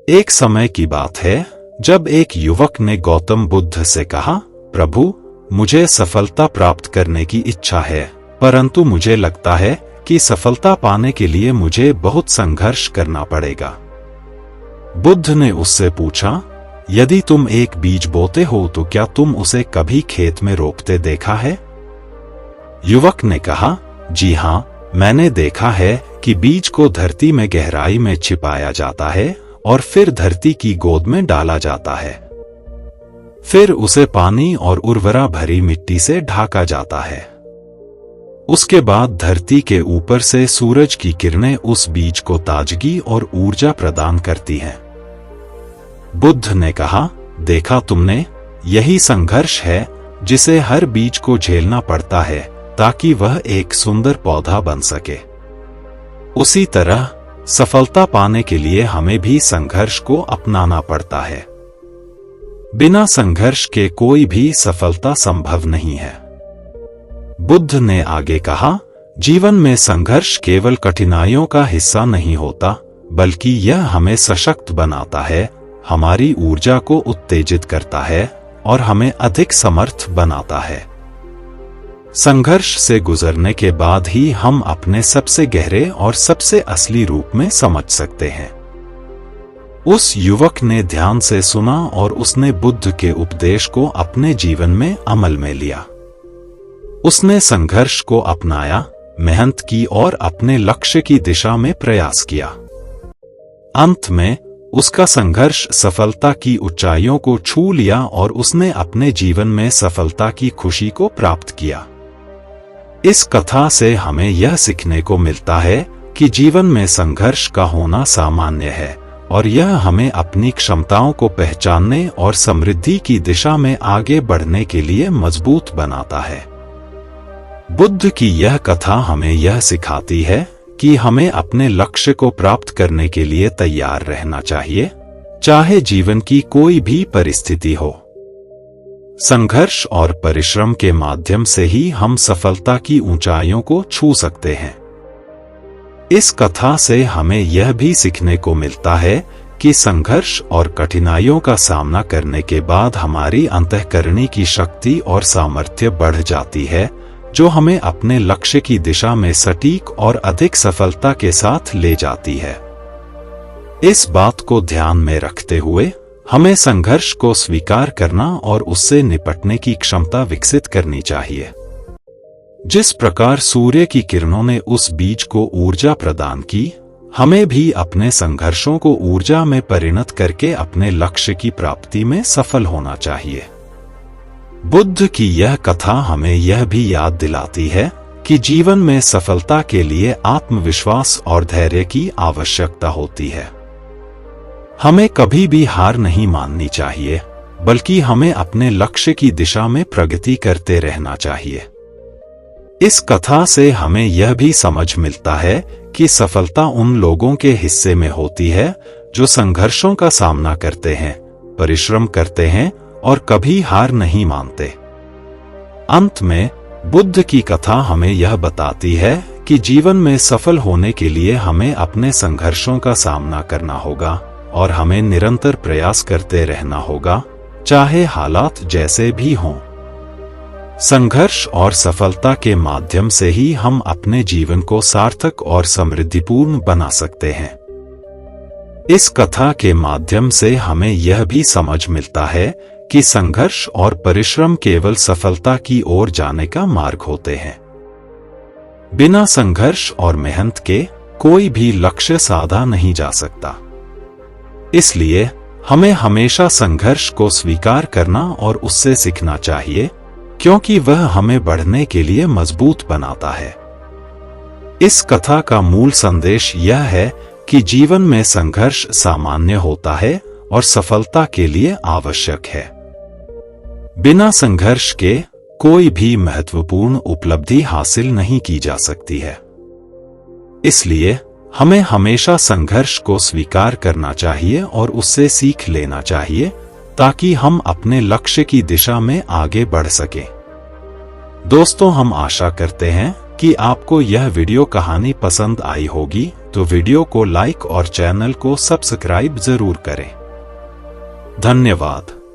एक समय की बात है जब एक युवक ने गौतम बुद्ध से कहा, प्रभु, मुझे सफलता प्राप्त करने की इच्छा है, परंतु मुझे लगता है कि सफलता पाने के लिए मुझे बहुत संघर्ष करना पड़ेगा। बुद्ध ने उससे पूछा, यदि तुम एक बीज बोते हो तो क्या तुम उसे कभी खेत में रोपते देखा है? युवक ने कहा, जी हाँ, मैंने देखा है कि बीज को धरती में गहराई में छिपाया जाता है और फिर धरती की गोद में डाला जाता है। फिर उसे पानी और उर्वरा भरी मिट्टी से ढाका जाता है। उसके बाद धरती के ऊपर से सूरज की किरणें उस बीज को ताजगी और ऊर्जा प्रदान करती हैं। बुद्ध ने कहा, देखा तुमने, यही संघर्ष है जिसे हर बीज को झेलना पड़ता है ताकि वह एक सुंदर पौधा बन सके। उसी तरह सफलता पाने के लिए हमें भी संघर्ष को अपनाना पड़ता है। बिना संघर्ष के कोई भी सफलता संभव नहीं है। बुद्ध ने आगे कहा, जीवन में संघर्ष केवल कठिनाइयों का हिस्सा नहीं होता, बल्कि यह हमें सशक्त बनाता है, हमारी ऊर्जा को उत्तेजित करता है और हमें अधिक समर्थ बनाता है। संघर्ष से गुजरने के बाद ही हम अपने सबसे गहरे और सबसे असली रूप में समझ सकते हैं। उस युवक ने ध्यान से सुना और उसने बुद्ध के उपदेश को अपने जीवन में अमल में लिया। उसने संघर्ष को अपनाया, मेहनत की और अपने लक्ष्य की दिशा में प्रयास किया। अंत में उसका संघर्ष सफलता की ऊंचाइयों को छू लिया और उसने अपने जीवन में सफलता की खुशी को प्राप्त किया। इस कथा से हमें यह सीखने को मिलता है कि जीवन में संघर्ष का होना सामान्य है और यह हमें अपनी क्षमताओं को पहचानने और समृद्धि की दिशा में आगे बढ़ने के लिए मजबूत बनाता है। बुद्ध की यह कथा हमें यह सिखाती है कि हमें अपने लक्ष्य को प्राप्त करने के लिए तैयार रहना चाहिए, चाहे जीवन की कोई भी परिस्थिति हो। संघर्ष और परिश्रम के माध्यम से ही हम सफलता की ऊंचाइयों को छू सकते हैं। इस कथा से हमें यह भी सीखने को मिलता है कि संघर्ष और कठिनाइयों का सामना करने के बाद हमारी अंतःकरणी की शक्ति और सामर्थ्य बढ़ जाती है, जो हमें अपने लक्ष्य की दिशा में सटीक और अधिक सफलता के साथ ले जाती है। इस बात को ध्यान में रखते हुए हमें संघर्ष को स्वीकार करना और उससे निपटने की क्षमता विकसित करनी चाहिए। जिस प्रकार सूर्य की किरणों ने उस बीज को ऊर्जा प्रदान की, हमें भी अपने संघर्षों को ऊर्जा में परिणत करके अपने लक्ष्य की प्राप्ति में सफल होना चाहिए। बुद्ध की यह कथा हमें यह भी याद दिलाती है कि जीवन में सफलता के लिए आत्मविश्वास और धैर्य की आवश्यकता होती है। हमें कभी भी हार नहीं माननी चाहिए, बल्कि हमें अपने लक्ष्य की दिशा में प्रगति करते रहना चाहिए। इस कथा से हमें यह भी समझ मिलता है कि सफलता उन लोगों के हिस्से में होती है जो संघर्षों का सामना करते हैं, परिश्रम करते हैं और कभी हार नहीं मानते। अंत में बुद्ध की कथा हमें यह बताती है कि जीवन में सफल होने के लिए हमें अपने संघर्षों का सामना करना होगा और हमें निरंतर प्रयास करते रहना होगा, चाहे हालात जैसे भी हों। संघर्ष और सफलता के माध्यम से ही हम अपने जीवन को सार्थक और समृद्धिपूर्ण बना सकते हैं। इस कथा के माध्यम से हमें यह भी समझ मिलता है कि संघर्ष और परिश्रम केवल सफलता की ओर जाने का मार्ग होते हैं। बिना संघर्ष और मेहनत के कोई भी लक्ष्य साधा नहीं जा सकता। इसलिए हमें हमेशा संघर्ष को स्वीकार करना और उससे सीखना चाहिए, क्योंकि वह हमें बढ़ने के लिए मजबूत बनाता है। इस कथा का मूल संदेश यह है कि जीवन में संघर्ष सामान्य होता है और सफलता के लिए आवश्यक है। बिना संघर्ष के कोई भी महत्वपूर्ण उपलब्धि हासिल नहीं की जा सकती है। इसलिए हमें हमेशा संघर्ष को स्वीकार करना चाहिए और उससे सीख लेना चाहिए, ताकि हम अपने लक्ष्य की दिशा में आगे बढ़ सकें। दोस्तों, हम आशा करते हैं कि आपको यह वीडियो कहानी पसंद आई होगी तो वीडियो को लाइक और चैनल को सब्सक्राइब जरूर करें। धन्यवाद।